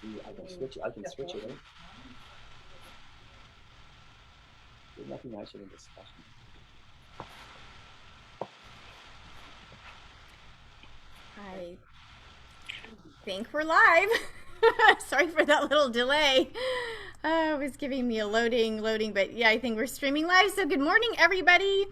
I can switch it. I can switch it. There's nothing nicer than discussion. I think we're live. Sorry for that little delay. It was giving me a loading, but yeah, I think we're streaming live. So good morning, everybody.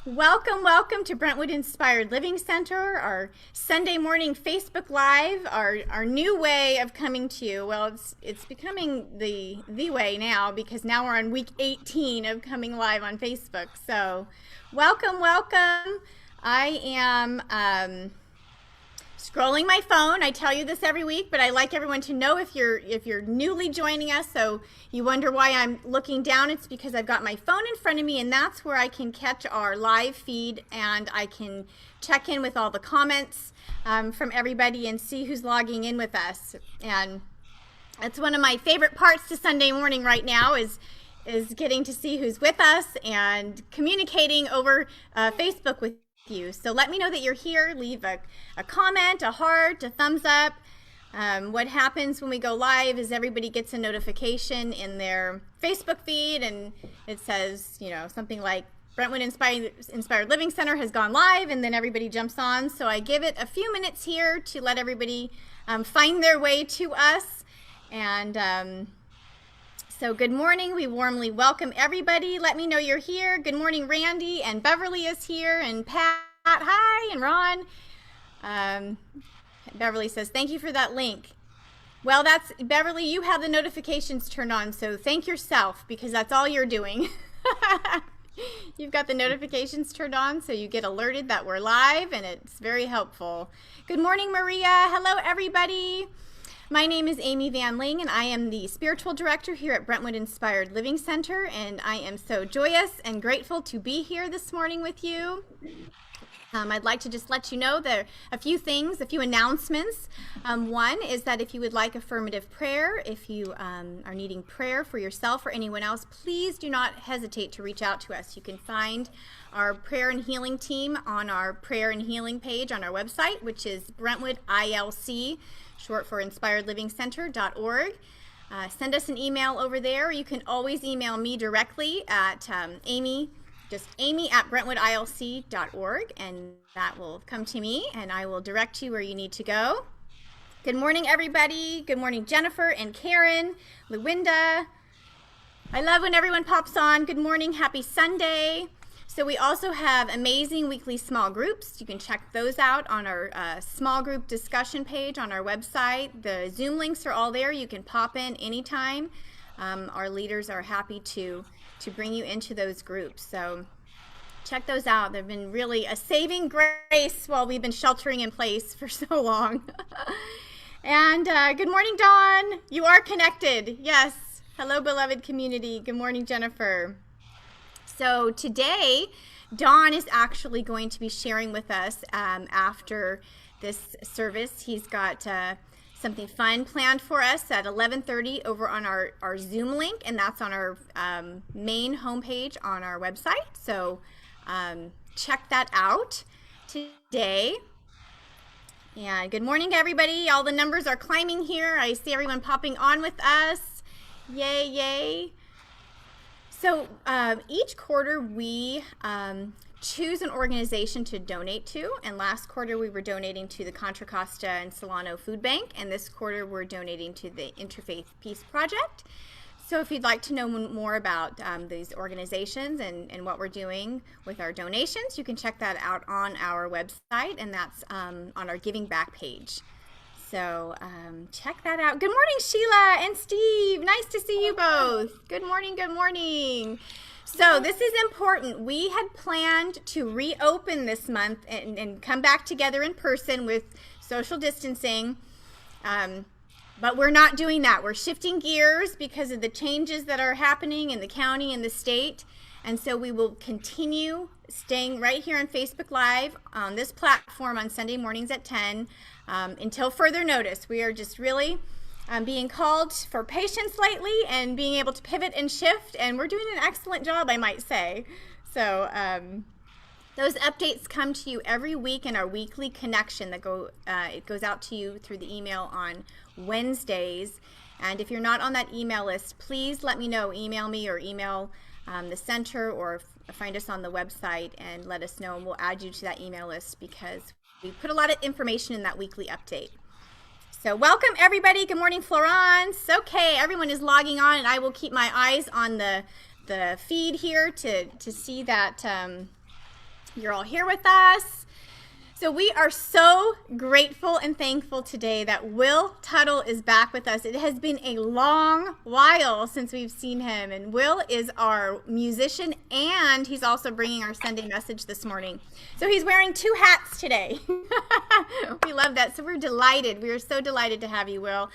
Welcome to Brentwood Inspired Living Center, our Sunday morning Facebook Live, our new way of coming to you. Well, it's becoming the way now, because now we're on week 18 of coming live on Facebook. So welcome. I am scrolling my phone. I tell you this every week, but I like everyone to know if you're newly joining us, so you wonder why I'm looking down. It's because I've got my phone in front of me, and that's where I can catch our live feed, and I can check in with all the comments from everybody and see who's logging in with us. And that's one of my favorite parts to Sunday morning right now is getting to see who's with us and communicating over Facebook with you. So let me know that you're here. Leave a comment, a heart, a thumbs up. What happens when we go live is everybody gets a notification in their Facebook feed, and it says, something like Brentwood Inspired Living Center has gone live, and then everybody jumps on. So I give it a few minutes here to let everybody find their way to us. And so good morning. We warmly welcome everybody. Let me know you're here. Good morning, Randy, and Beverly is here, and Pat, hi, and Ron. Beverly says, thank you for that link. Well, that's, Beverly, you have the notifications turned on, so thank yourself, because that's all you're doing. You've got the notifications turned on, so you get alerted that we're live, and it's very helpful. Good morning, Maria. Hello, everybody. My name is Amy Van Ling, and I am the Spiritual Director here at Brentwood Inspired Living Center, and I am so joyous and grateful to be here this morning with you. I'd like to just let you know there are a few things, a few announcements. One is that if you would like affirmative prayer, if you are needing prayer for yourself or anyone else, please do not hesitate to reach out to us. You can find our prayer and healing team on our prayer and healing page on our website, which is Brentwood ILC, short for inspiredlivingcenter.org. Send us an email over there. You can always email me directly at amy at brentwoodilc.org, and that will come to me, and I will direct you where you need to go. Good morning, everybody. Good morning, Jennifer and Karen, Luwinda. I love when everyone pops on. Good morning. Happy Sunday. So we also have amazing weekly small groups. You can check those out on our small group discussion page on our website. The Zoom links are all there. You can pop in anytime. Our leaders are happy to bring you into those groups. So check those out. They've been really a saving grace while we've been sheltering in place for so long. And good morning, Dawn. You are connected. Yes. Hello, beloved community. Good morning, Jennifer. So today, Don is actually going to be sharing with us after this service. He's got something fun planned for us at 11:30 over on our Zoom link, and that's on our main homepage on our website. So check that out today. And good morning, everybody. All the numbers are climbing here. I see everyone popping on with us. Yay, yay. So each quarter we choose an organization to donate to, and last quarter we were donating to the Contra Costa and Solano Food Bank, and this quarter we're donating to the Interfaith Peace Project. So if you'd like to know more about these organizations and what we're doing with our donations, you can check that out on our website, and that's on our Giving Back page. So check that out. Good morning, Sheila and Steve. Nice to see you both. Good morning, good morning. So this is important. We had planned to reopen this month and come back together in person with social distancing, but we're not doing that. We're shifting gears because of the changes that are happening in the county and the state. And so we will continue staying right here on Facebook Live on this platform on Sunday mornings at 10 until further notice. We are just really being called for patience lately and being able to pivot and shift, and we're doing an excellent job, I might say. So Those updates come to you every week in our weekly connection that it goes out to you through the email on Wednesdays. And if you're not on that email list, please let me know. Email me or email the center, or find us on the website and let us know, and we'll add you to that email list because we put a lot of information in that weekly update. So welcome everybody. Good morning, Florence. Okay, everyone is logging on, and I will keep my eyes on the feed here to see that you're all here with us. So we are so grateful and thankful today that Will Tuttle is back with us. It has been a long while since we've seen him, and Will is our musician, and he's also bringing our Sunday message this morning. So he's wearing 2 hats today. We love that. So we're delighted. We are so delighted to have you, Will.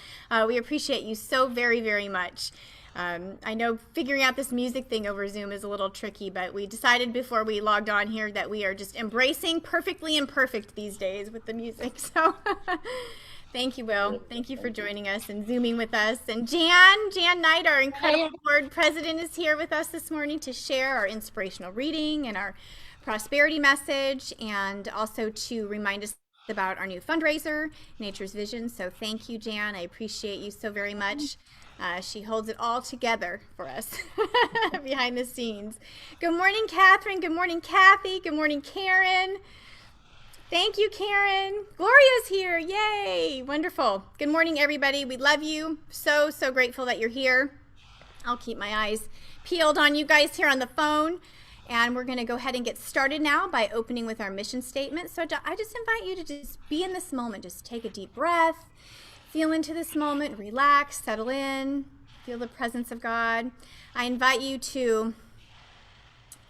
We appreciate you so very, very much. I know figuring out this music thing over Zoom is a little tricky, but we decided before we logged on here that we are just embracing perfectly imperfect these days with the music. So thank you, Will. Thank you for joining us and Zooming with us. And Jan Knight, our incredible board president, is here with us this morning to share our inspirational reading and our prosperity message, and also to remind us about our new fundraiser, Nature's Vision. So thank you, Jan. I appreciate you so very much. She holds it all together for us behind the scenes. Good morning, Catherine. Good morning, Kathy. Good morning, Karen. Thank you, Karen. Gloria's here. Yay. Wonderful. Good morning, everybody. We love you. So, so grateful that you're here. I'll keep my eyes peeled on you guys here on the phone. And we're going to go ahead and get started now by opening with our mission statement. So I just invite you to just be in this moment. Just take a deep breath. Feel into this moment, relax, settle in, feel the presence of God. I invite you to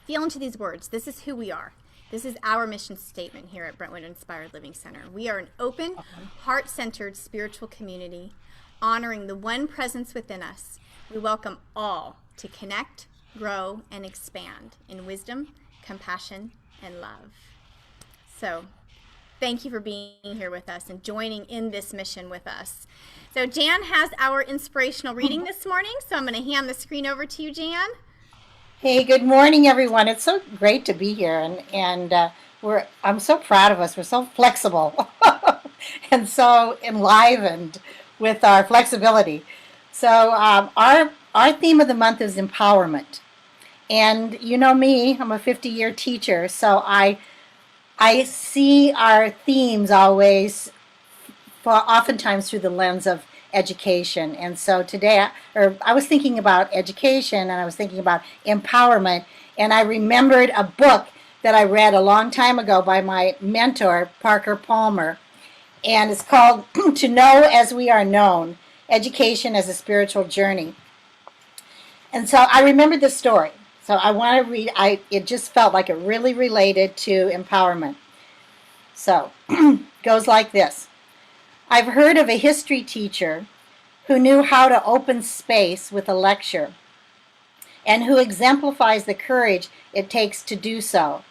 feel into these words. This is who we are. This is our mission statement here at Brentwood Inspired Living Center. We are an open, heart-centered spiritual community, honoring the one presence within us. We welcome all to connect, grow, and expand in wisdom, compassion, and love. So, thank you for being here with us and joining in this mission with us. So Jan has our inspirational reading this morning, so I'm going to hand the screen over to you, Jan. Hey, good morning, everyone. It's so great to be here, and I'm so proud of us. We're so flexible and so enlivened with our flexibility. So our theme of the month is empowerment, and you know me, I'm a 50-year teacher, so I see our themes always, oftentimes through the lens of education. And so today, I was thinking about education, and I was thinking about empowerment, and I remembered a book that I read a long time ago by my mentor, Parker Palmer, and it's called To Know as We Are Known, Education as a Spiritual Journey. And so I remembered the story. So I want to read, it just felt like it really related to empowerment. So, goes like this. I've heard of a history teacher who knew how to open space with a lecture and who exemplifies the courage it takes to do so.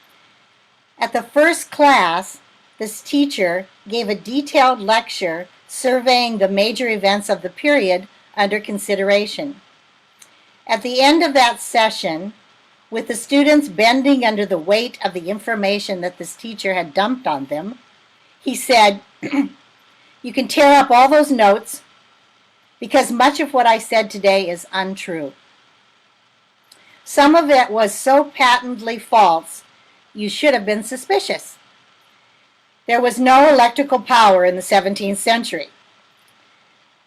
At the first class, this teacher gave a detailed lecture surveying the major events of the period under consideration. At the end of that session, with the students bending under the weight of the information that this teacher had dumped on them, he said, "You can tear up all those notes because much of what I said today is untrue. Some of it was so patently false, you should have been suspicious. There was no electrical power in the 17th century.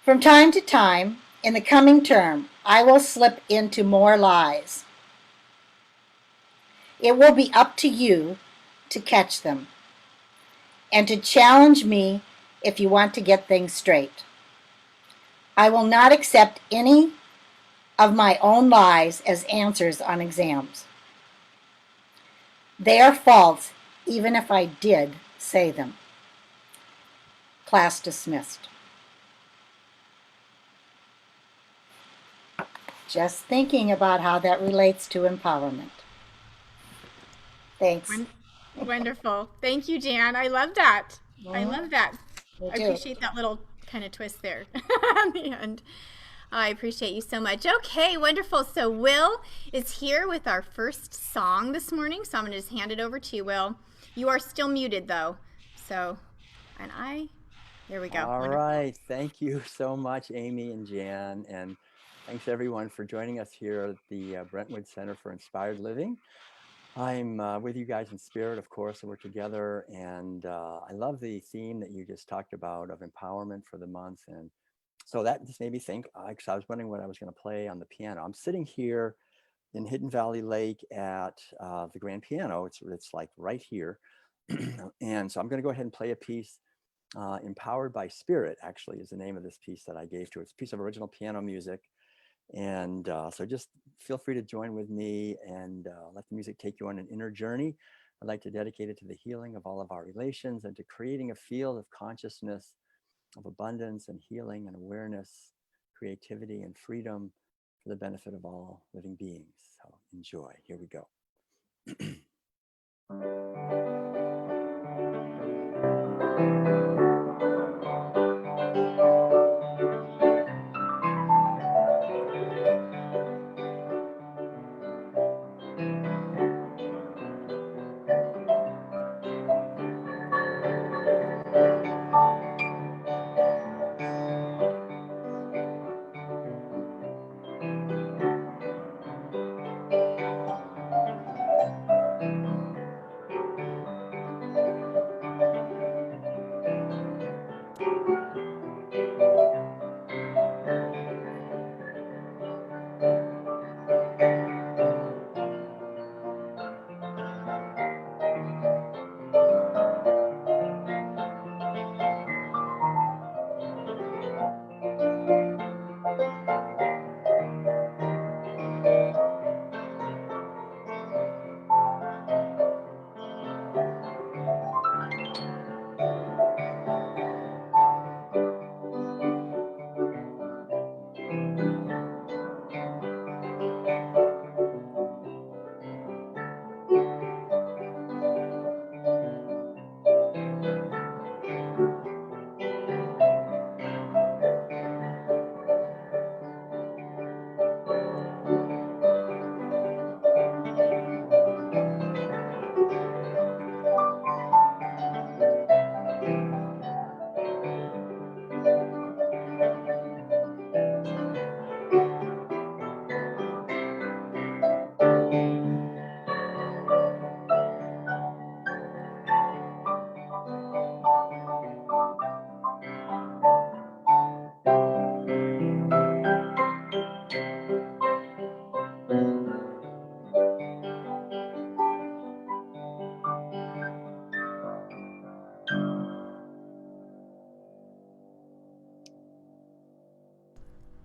From time to time, in the coming term, I will slip into more lies. It will be up to you to catch them and to challenge me if you want to get things straight. I will not accept any of my own lies as answers on exams. They are false, even if I did say them." Class dismissed. Just thinking about how that relates to empowerment. Thanks. Wonderful. Thank you, Jan. I love that. I love that. Me I too. appreciate that little kind of twist there at the end. I appreciate you so much. Okay, wonderful. So Will is here with our first song this morning. So I'm going to just hand it over to you, Will. You are still muted, though. So, there we go. All Wonderful. right. Thank you so much, Amy and Jan. And thanks, everyone, for joining us here at the Brentwood Center for Inspired Living. I'm with you guys in spirit, of course, and we're together. And I love the theme that you just talked about of empowerment for the month. And so that just made me think, because I was wondering what I was going to play on the piano. I'm sitting here in Hidden Valley Lake at the grand piano. It's like right here. And so I'm going to go ahead and play a piece. Empowered by Spirit, actually, is the name of this piece that I gave to it. It's a piece of original piano music. And so just feel free to join with me and let the music take you on an inner journey. I'd like to dedicate it to the healing of all of our relations and to creating a field of consciousness, of abundance and healing and awareness, creativity and freedom for the benefit of all living beings. So enjoy. Here we go.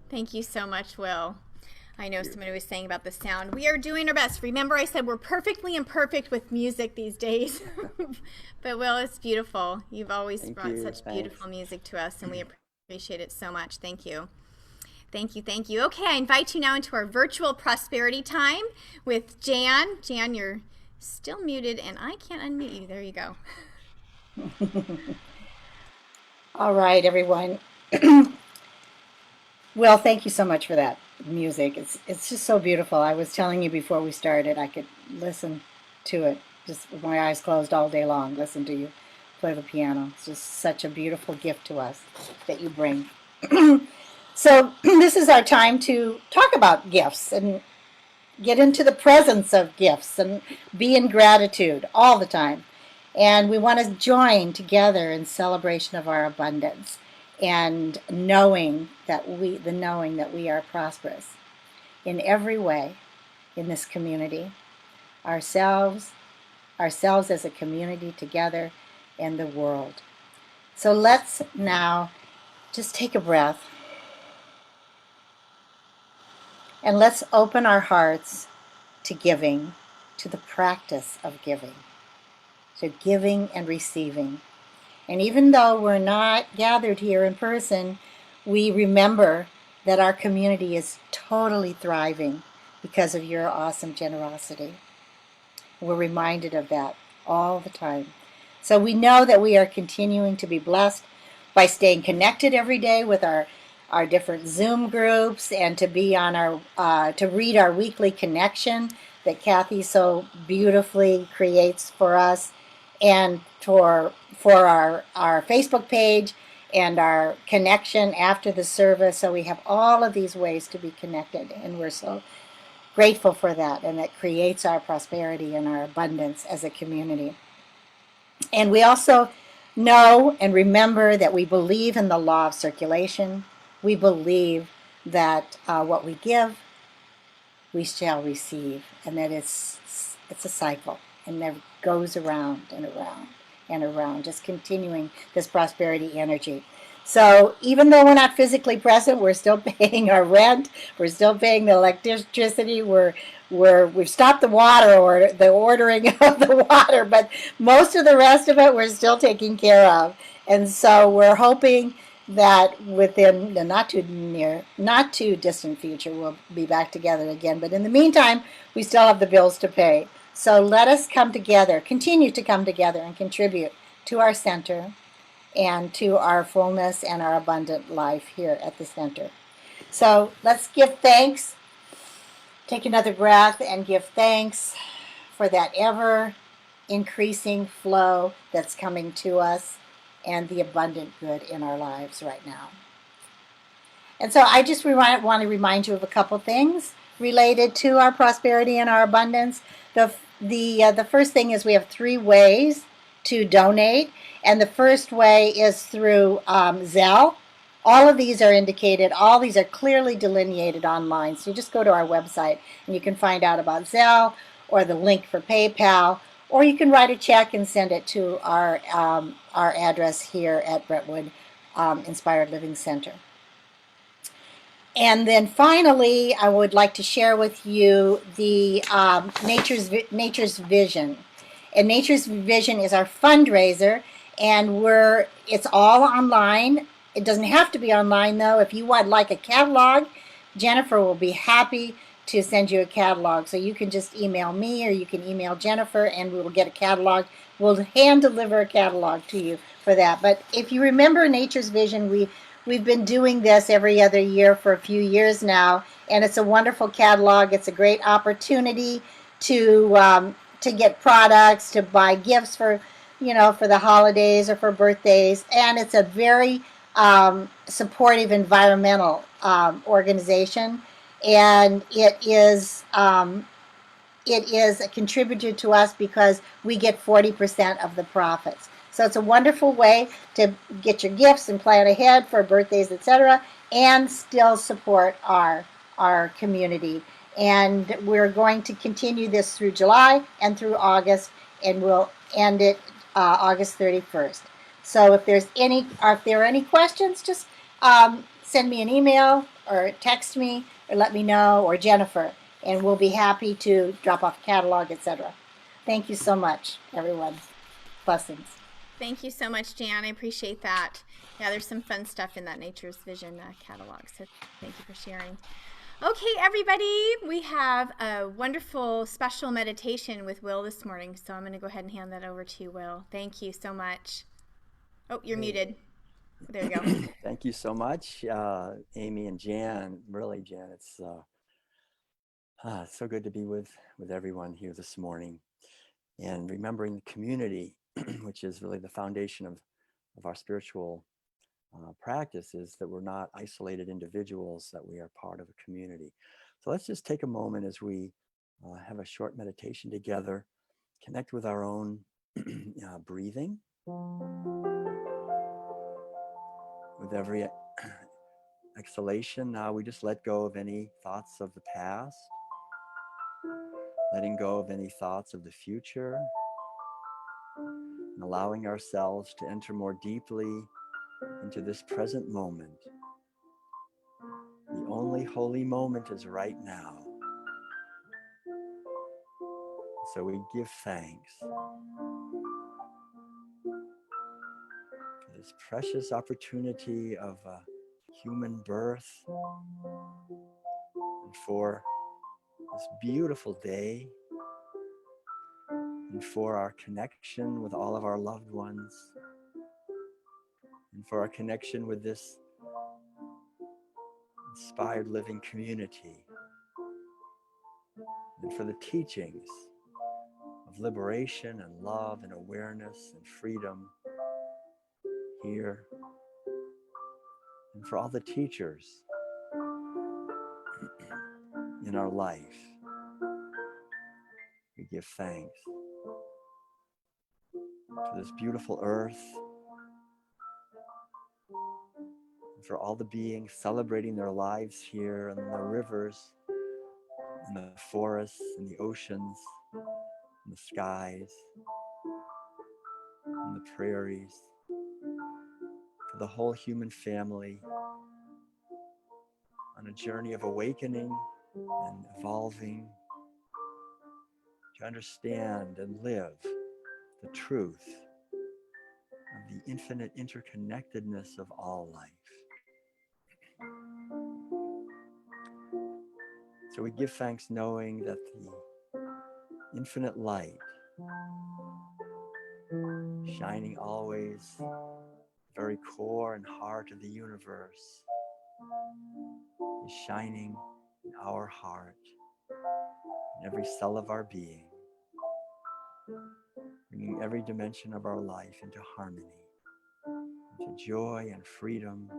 Thank you so much, Will. I know somebody was saying about the sound. We are doing our best. Remember, I said we're perfectly imperfect with music these days. But, Will, it's beautiful. You've always brought such beautiful music to us, and we appreciate it so much. Thank you. Thank you, thank you. Okay, I invite you now into our virtual prosperity time with Jan. Jan, you're still muted, and I can't unmute you. There you go. All right, everyone. Well, thank you so much for that music. It's just so beautiful. I was telling you before we started, I could listen to it just with my eyes closed all day long, listen to you play the piano. It's just such a beautiful gift to us that you bring. So this is our time to talk about gifts and get into the presence of gifts and be in gratitude all the time. And we want to join together in celebration of our abundance and knowing that we are prosperous in every way in this community, ourselves as a community together, and the world. So let's now just take a breath and let's open our hearts to giving, to the practice of giving, to giving and receiving. And even though we're not gathered here in person, we remember that our community is totally thriving because of your awesome generosity. We're reminded of that all the time. So we know that we are continuing to be blessed by staying connected every day with our our different Zoom groups, and to be on our to read our weekly connection that Kathy so beautifully creates for us, and for our Facebook page and our connection after the service. So we have all of these ways to be connected, and we're so grateful for that, and that creates our prosperity and our abundance as a community. And we also know and remember that we believe in the law of circulation. We believe that what we give, we shall receive, and that it's a cycle, and that goes around and around and around, just continuing this prosperity energy. So even though we're not physically present, we're still paying our rent. We're still paying the electricity. We've stopped the water or the ordering of the water, but most of the rest of it we're still taking care of. And so we're hoping that within the not too distant future, we'll be back together again. But in the meantime, we still have the bills to pay. So let us come together, continue to come together and contribute to our center and to our fullness and our abundant life here at the center. So let's give thanks. Take another breath and give thanks for that ever increasing flow that's coming to us and the abundant good in our lives right now. And so I just want to remind you of a couple things related to our prosperity and our abundance. The first thing is we have 3 ways to donate, and the first way is through Zelle. All of these are indicated. All these are clearly delineated online. So you just go to our website and you can find out about Zelle or the link for PayPal, or you can write a check and send it to our address here at Brentwood Inspired Living Center. And then finally, I would like to share with you the Nature's Vision. And Nature's Vision is our fundraiser, and it's all online. It doesn't have to be online, though. If you would like a catalog, Jennifer will be happy to send you a catalog. So you can just email me, or you can email Jennifer, and we will get a catalog. We'll hand deliver a catalog to you for that. But if you remember Nature's Vision, we've been doing this every other year for a few years now, and it's a wonderful catalog. It's a great opportunity to get products, to buy gifts for the holidays or for birthdays, and it's a very supportive environmental organization, and it is a contributor to us because we get 40% of the profits. So it's a wonderful way to get your gifts and plan ahead for birthdays, etc., and still support our community. And we're going to continue this through July and through August, and we'll end it August 31st. So if there are any questions, just send me an email or text me or let me know, or Jennifer, and we'll be happy to drop off a catalog, etc. Thank you so much, everyone. Blessings. Thank you so much, Jan. I appreciate that. Yeah, there's some fun stuff in that Nature's Vision catalog, so thank you for sharing. Okay, everybody, we have a wonderful special meditation with Will this morning, so I'm going to go ahead and hand that over to you, Will. Thank you so much. Oh, you're muted. There you go. Thank you so much, Amy and Jan. Really, Jan, it's so good to be with everyone here this morning, and remembering the community, which is really the foundation of our spiritual practice, is that we're not isolated individuals, that we are part of a community. So let's just take a moment as we have a short meditation together, connect with our own breathing. With every exhalation, now we just let go of any thoughts of the past, letting go of any thoughts of the future, and allowing ourselves to enter more deeply into this present moment. The only holy moment is right now. So we give thanks for this precious opportunity of human birth, and for this beautiful day, and for our connection with all of our loved ones, and for our connection with this inspired living community, and for the teachings of liberation and love and awareness and freedom here, and for all the teachers in our life. We give thanks to this beautiful earth, and for all the beings celebrating their lives here, and the rivers, and the forests, and the oceans, and the skies, and the prairies, for the whole human family on a journey of awakening and evolving to understand and live the truth of the infinite interconnectedness of all life. So we give thanks knowing that the infinite light, shining always very core and heart of the universe, is shining in our heart, in every cell of our being, bringing every dimension of our life into harmony, into joy and freedom,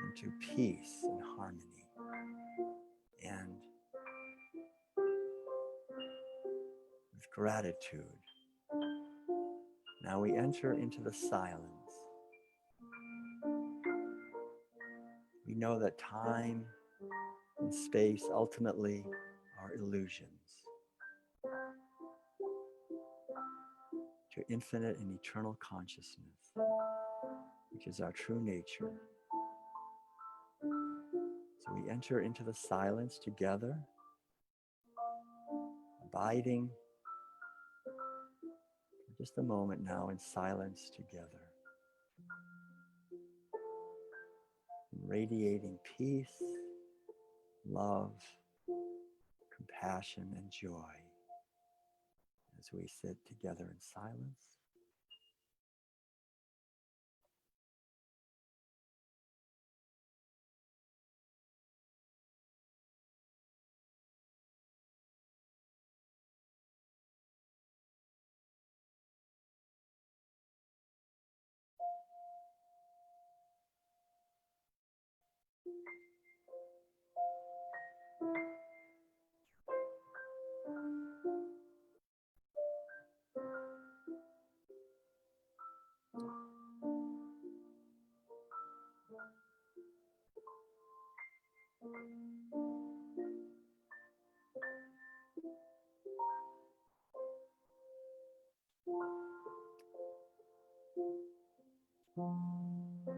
into peace and harmony. And with gratitude, now we enter into the silence. We know that time and space ultimately are illusions to infinite and eternal consciousness, which is our true nature. So we enter into the silence together, abiding for just a moment now in silence together, radiating peace, love, compassion, and joy as we sit together in silence.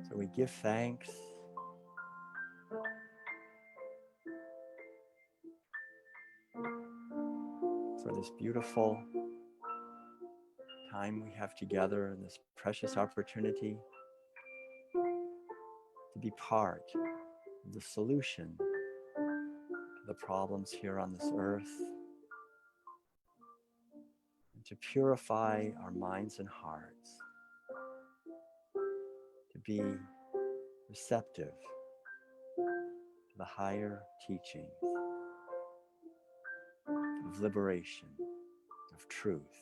So we give thanks for this beautiful time we have together and this precious opportunity to be part of the solution to the problems here on this earth, and to purify our minds and hearts, to be receptive to the higher teachings of liberation, of truth.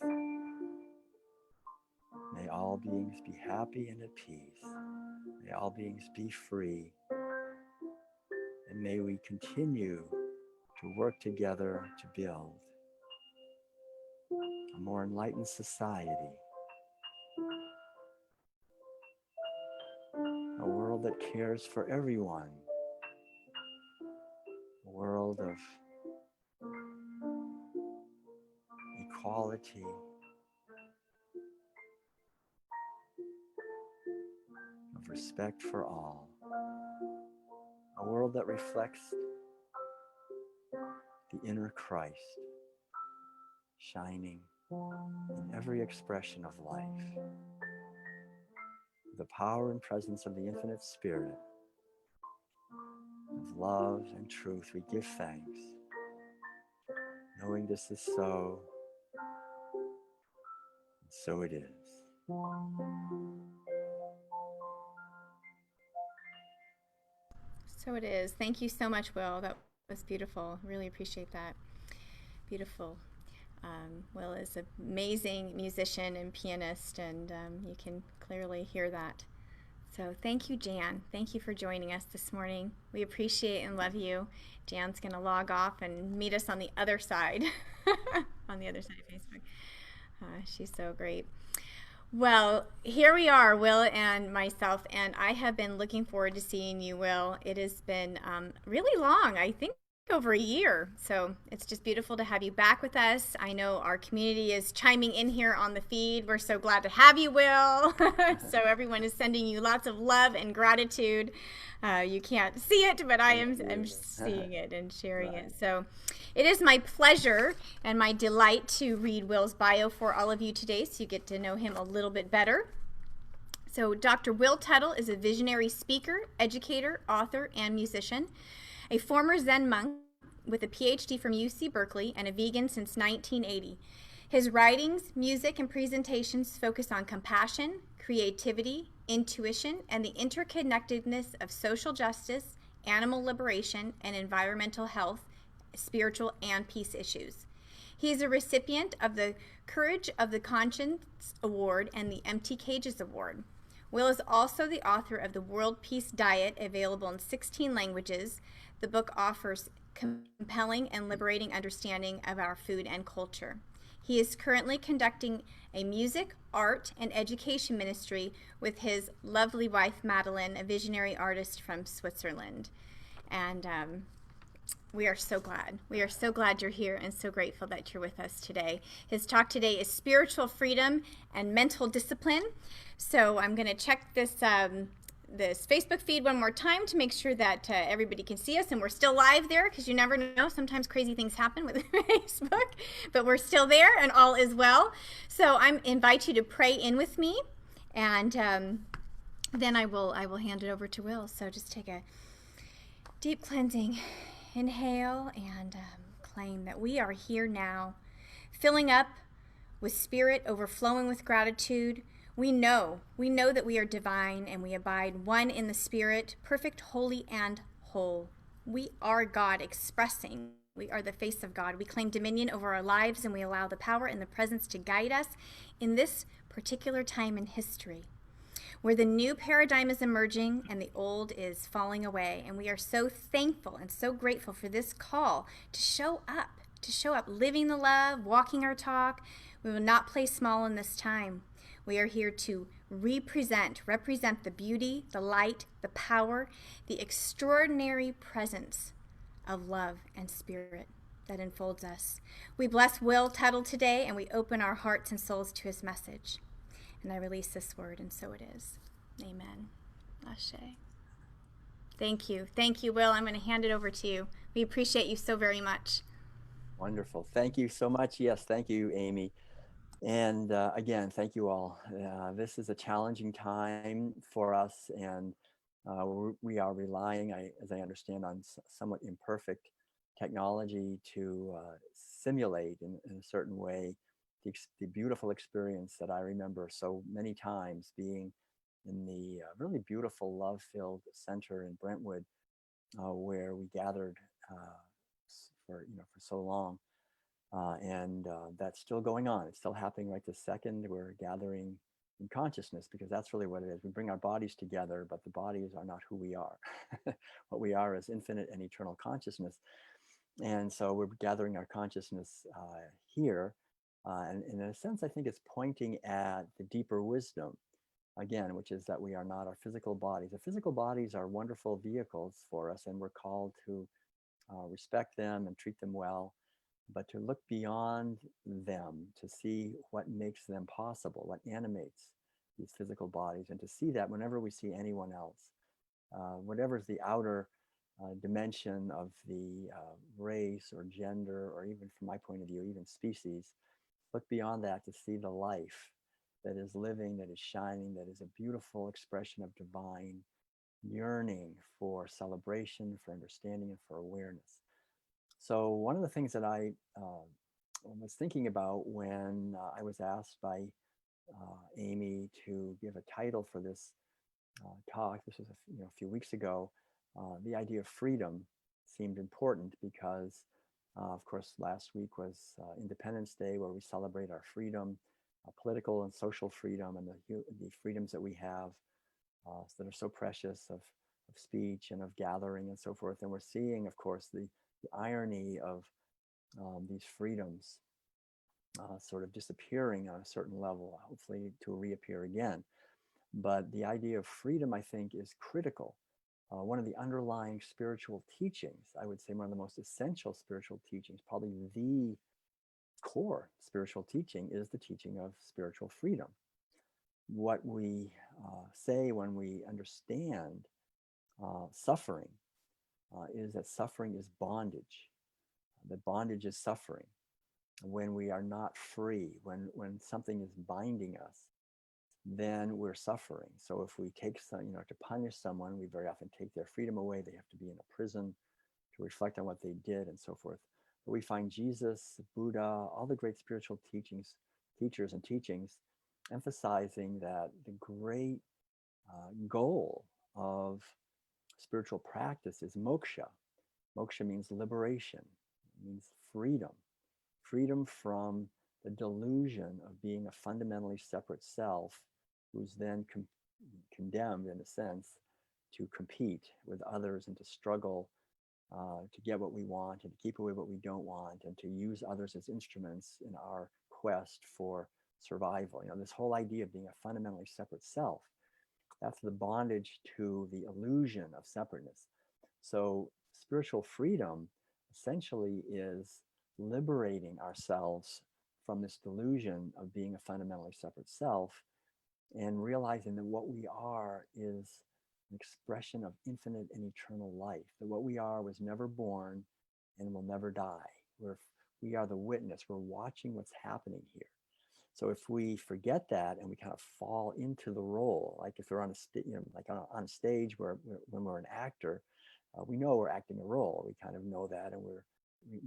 May all beings be happy and at peace. May all beings be free. And may we continue to work together to build a more enlightened society, a world that cares for everyone, a world of equality, of respect for all, a world that reflects the inner Christ shining in every expression of life. The power and presence of the infinite spirit of love and truth, we give thanks, knowing this is so, and so it is. So it is. Thank you so much, Will. That was beautiful. Really appreciate that. Beautiful. Will is an amazing musician and pianist, and you can clearly hear that. So thank you, Jan. Thank you for joining us this morning. We appreciate and love you. Jan's going to log off and meet us on the other side, on the other side of Facebook. She's so great. Well, here we are, Will and myself, and I have been looking forward to seeing you, Will. It has been really long, I think over a year. So it's just beautiful to have you back with us. I know our community is chiming in here on the feed. We're so glad to have you, Will. So everyone is sending you lots of love and gratitude. You can't see it, but I'm seeing it and sharing it. So it is my pleasure and my delight to read Will's bio for all of you today, so you get to know him a little bit better. So Dr. Will Tuttle is a visionary speaker, educator, author, and musician. A former Zen monk with a PhD from UC Berkeley and a vegan since 1980. His writings, music, and presentations focus on compassion, creativity, intuition, and the interconnectedness of social justice, animal liberation, and environmental health, spiritual, and peace issues. He is a recipient of the Courage of the Conscience Award and the Empty Cages Award. Will is also the author of the World Peace Diet, available in 16 languages. The book offers compelling and liberating understanding of our food and culture. He is currently conducting a music, art, and education ministry with his lovely wife, Madeline, a visionary artist from Switzerland. And we are so glad. We are so glad you're here and so grateful that you're with us today. His talk today is spiritual freedom and mental discipline. So I'm going to check this Facebook feed one more time to make sure that everybody can see us, and we're still live there, because you never know, sometimes crazy things happen with Facebook, but we're still there and all is well. So I invite you to pray in with me, and then I will hand it over to Will. So just take a deep cleansing inhale and claim that we are here now, filling up with spirit, overflowing with gratitude. We know that we are divine, and we abide one in the Spirit, perfect, holy, and whole. We are God expressing. We are the face of God. We claim dominion over our lives, and we allow the power and the presence to guide us in this particular time in history, where the new paradigm is emerging and the old is falling away. And we are so thankful and so grateful for this call to show up, living the love, walking our talk. We will not play small in this time. We are here to represent the beauty, the light, the power, the extraordinary presence of love and spirit that enfolds us. We bless Will Tuttle today, and we open our hearts and souls to his message. And I release this word, and so it is. Amen. Ashe. Thank you. Thank you, Will. I'm going to hand it over to you. We appreciate you so very much. Wonderful. Thank you so much. Yes, thank you, Amy. And again, thank you all. This is a challenging time for us, and we are relying, as I understand, on somewhat imperfect technology to simulate in a certain way the beautiful experience that I remember so many times being in the really beautiful, love-filled center in Brentwood, where we gathered for so long. And that's still going on. It's still happening right this second. We're gathering in consciousness, because that's really what it is. We bring our bodies together, but the bodies are not who we are. What we are is infinite and eternal consciousness. And so we're gathering our consciousness here. And in a sense, I think it's pointing at the deeper wisdom, again, which is that we are not our physical bodies. The physical bodies are wonderful vehicles for us, and we're called to respect them and treat them well, but to look beyond them, to see what makes them possible, what animates these physical bodies, and to see that whenever we see anyone else, whatever's the outer dimension of the race or gender, or even from my point of view, even species, look beyond that to see the life that is living, that is shining, that is a beautiful expression of divine yearning for celebration, for understanding, and for awareness. So one of the things that I was thinking about when I was asked by Amy to give a title for this talk, this was a few weeks ago, the idea of freedom seemed important because, of course, last week was Independence Day, where we celebrate our freedom, political and social freedom, and the freedoms that we have that are so precious of speech and of gathering and so forth. And we're seeing, of course, the irony of these freedoms sort of disappearing on a certain level, hopefully to reappear again. But the idea of freedom, I think, is critical. One of the underlying spiritual teachings, I would say one of the most essential spiritual teachings, probably the core spiritual teaching, is the teaching of spiritual freedom. What we say when we understand suffering is that suffering is bondage, that bondage is suffering. When we are not free, when something is binding us, then we're suffering. So if we take some, to punish someone, we very often take their freedom away. They have to be in a prison to reflect on what they did and so forth. But we find Jesus, Buddha, all the great spiritual teachers and teachings emphasizing that the great goal of spiritual practice is moksha. Moksha means liberation, it means freedom. Freedom from the delusion of being a fundamentally separate self who's then condemned, in a sense, to compete with others and to struggle to get what we want and to keep away what we don't want and to use others as instruments in our quest for survival. This whole idea of being a fundamentally separate self, that's the bondage to the illusion of separateness. So spiritual freedom essentially is liberating ourselves from this delusion of being a fundamentally separate self and realizing that what we are is an expression of infinite and eternal life, that what we are was never born and will never die. We are the witness. We're watching what's happening here. So if we forget that and we kind of fall into the role, like if we're on on a stage when we're an actor, we know we're acting a role. We kind of know that, and we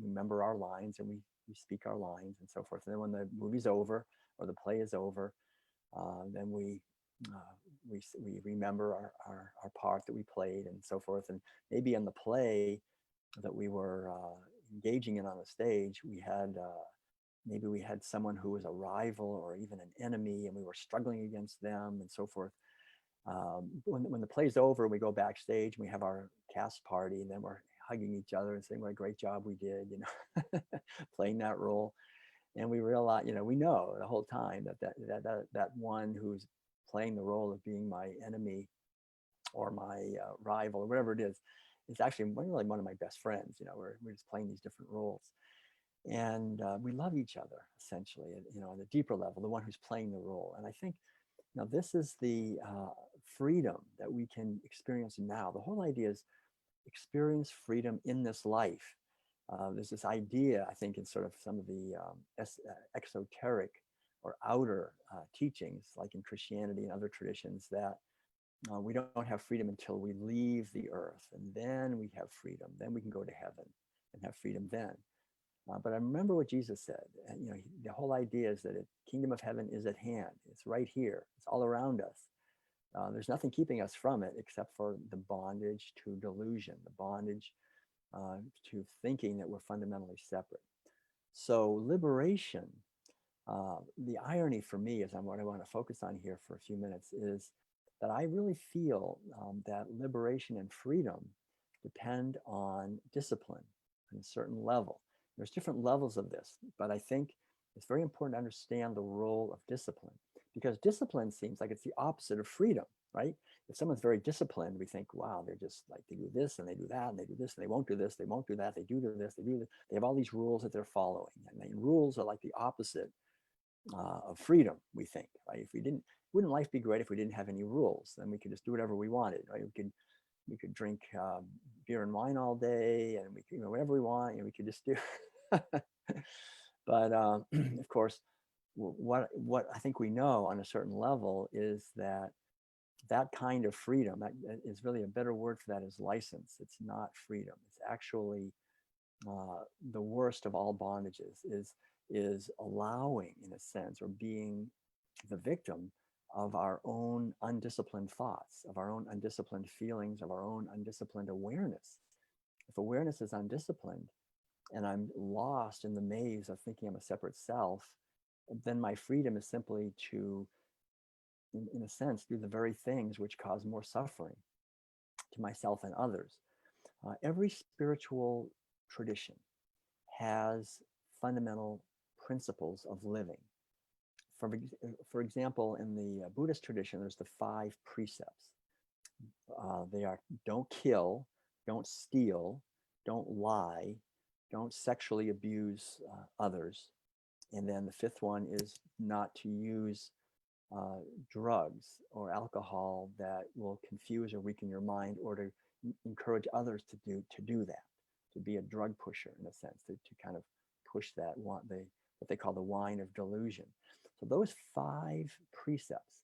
remember our lines and we speak our lines and so forth. And then when the movie's over or the play is over, then we remember our part that we played and so forth. And maybe in the play that we were engaging in on the stage, maybe we had someone who was a rival or even an enemy, and we were struggling against them and so forth. When the play's over, we go backstage and we have our cast party, and then we're hugging each other and saying what a great job we did, playing that role. And we realize, we know the whole time that one who's playing the role of being my enemy or my rival or whatever it is actually really one of my best friends. We're just playing these different roles. And we love each other, essentially, on a deeper level, the one who's playing the role. And I think, this is the freedom that we can experience now. The whole idea is experience freedom in this life. There's this idea, I think, in sort of some of the exoteric or outer teachings, like in Christianity and other traditions, that we don't have freedom until we leave the earth, and then we have freedom. Then we can go to heaven and have freedom then. But I remember what Jesus said. The whole idea is that the kingdom of heaven is at hand. It's right here. It's all around us. There's nothing keeping us from it except for the bondage to delusion, the bondage to thinking that we're fundamentally separate. So liberation, the irony for me is what I want to focus on here for a few minutes is that I really feel that liberation and freedom depend on discipline on a certain level. There's different levels of this, but I think it's very important to understand the role of discipline, because discipline seems like it's the opposite of freedom, right? If someone's very disciplined, we think, wow, they're just like, they do this and they do that and they do this and they won't do this, they won't do that, they do this, they do this. They have all these rules that they're following, and rules are like the opposite of freedom, we think, right? Wouldn't life be great if we didn't have any rules? Then we could just do whatever we wanted, right? We could drink beer and wine all day, and we could, whatever we want, we could just do. But of course, what I think we know on a certain level is that kind of freedom, that is really a better word for that, is license. It's not freedom. It's actually the worst of all bondages, is allowing, in a sense, or being the victim of our own undisciplined thoughts, of our own undisciplined feelings, of our own undisciplined awareness. If awareness is undisciplined and I'm lost in the maze of thinking I'm a separate self, then my freedom is simply to, in a sense, do the very things which cause more suffering to myself and others. Every spiritual tradition has fundamental principles of living. For example, in the Buddhist tradition, there's the 5 precepts. They are: don't kill, don't steal, don't lie, don't sexually abuse others. And then the 5th one is not to use drugs or alcohol that will confuse or weaken your mind, or to encourage others to do that, to be a drug pusher in a sense, to kind of push that what they call the wine of delusion. So those 5 precepts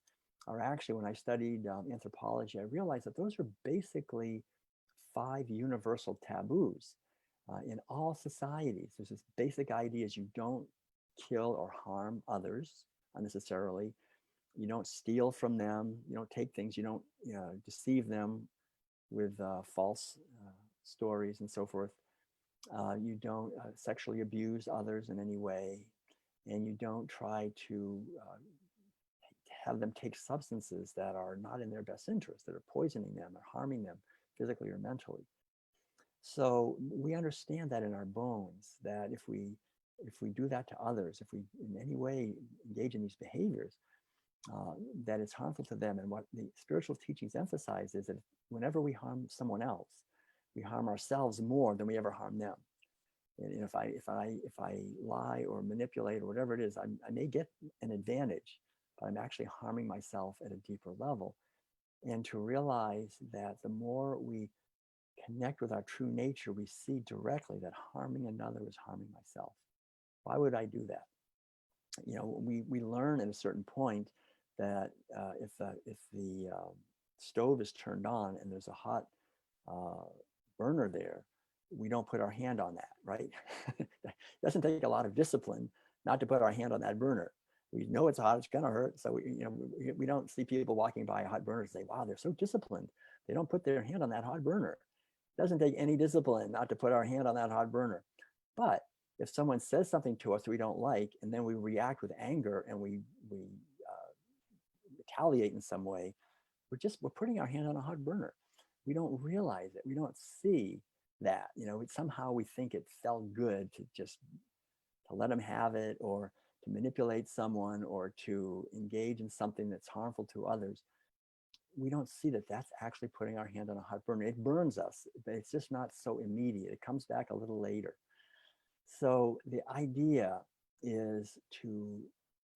are actually, when I studied anthropology, I realized that those are basically 5 universal taboos in all societies. There's this basic idea: is you don't kill or harm others unnecessarily. You don't steal from them. You don't take things. You don't deceive them with false stories and so forth. You don't sexually abuse others in any way, and you don't try to have them take substances that are not in their best interest, that are poisoning them or harming them physically or mentally. So we understand that in our bones, that if we do that to others, if we in any way engage in these behaviors, that it's harmful to them. And what the spiritual teachings emphasize is that whenever we harm someone else, we harm ourselves more than we ever harm them. And if I lie or manipulate or whatever it is, I may get an advantage, but I'm actually harming myself at a deeper level. And to realize that the more we connect with our true nature, we see directly that harming another is harming myself. Why would I do that? We learn at a certain point that if the stove is turned on and there's a hot burner there, we don't put our hand on that, right? It doesn't take a lot of discipline not to put our hand on that burner. We know it's hot, it's gonna hurt. So we don't see people walking by a hot burner and say, wow, they're so disciplined. They don't put their hand on that hot burner. It doesn't take any discipline not to put our hand on that hot burner. But if someone says something to us that we don't like, and then we react with anger and we retaliate in some way, we're putting our hand on a hot burner. We don't realize it. We don't see that. Somehow we think it felt good to let them have it, or to manipulate someone, or to engage in something that's harmful to others. We don't see that that's actually putting our hand on a hot burner. It burns us, but it's just not so immediate. It comes back a little later. So the idea is to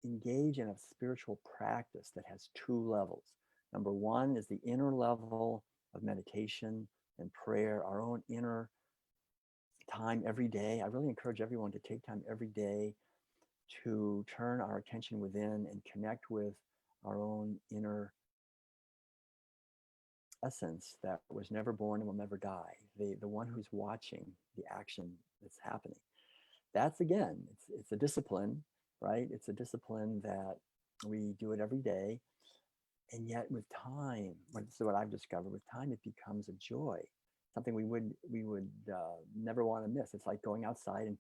engage in a spiritual practice that has 2 levels. Number 1 is the inner level of meditation and prayer, our own inner time every day. I really encourage everyone to take time every day to turn our attention within and connect with our own inner essence that was never born and will never die, the one who's watching the action that's happening. That's, again, it's a discipline, right? It's a discipline that we do it every day. And yet with time, this is what I've discovered, with time it becomes a joy, something we would never want to miss. It's like going outside and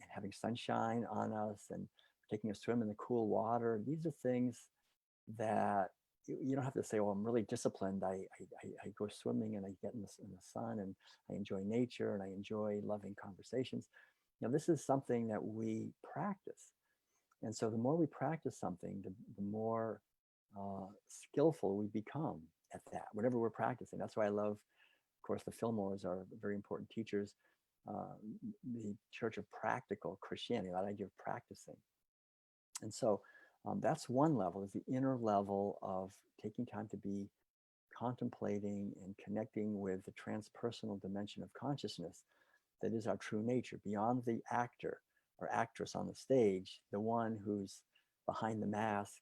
having sunshine on us and taking a swim in the cool water. These are things that you don't have to say, oh, I'm really disciplined. I go swimming and I get in the sun and I enjoy nature and I enjoy loving conversations. This is something that we practice. And so the more we practice something, the more skillful we become at that, whatever we're practicing. That's why I love, of course, the Fillmores are very important teachers, the Church of Practical Christianity, that idea of practicing. And so that's one level, is the inner level of taking time to be contemplating and connecting with the transpersonal dimension of consciousness that is our true nature, beyond the actor or actress on the stage, the one who's behind the mask,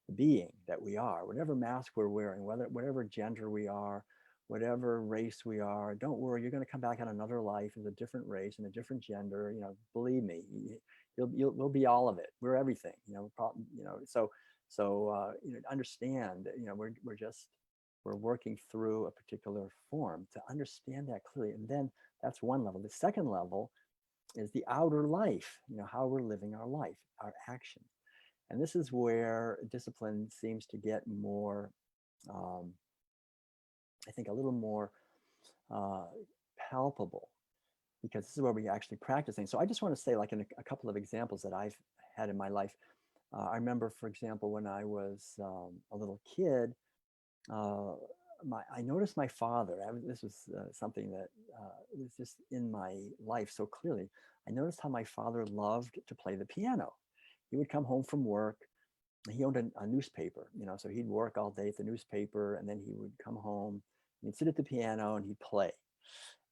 the being that we are, whatever mask we're wearing, whatever gender we are, whatever race we are. Don't worry, you're going to come back in another life as a different race and a different gender. Believe me, we'll be all of it. We're everything. So So understand, we're working through a particular form to understand that clearly. And then that's one level. The second level is the outer life, how we're living our life, our action. And this is where discipline seems to get more, I think, a little more palpable, because this is where we actually practice things. So I just want to say, like, in a couple of examples that I've had in my life. I remember, for example, when I was a little kid, I noticed my father. This was something that was just in my life so clearly. I noticed how my father loved to play the piano. He would come home from work. He owned a newspaper, so he'd work all day at the newspaper, and then he would come home, and he'd sit at the piano and he'd play.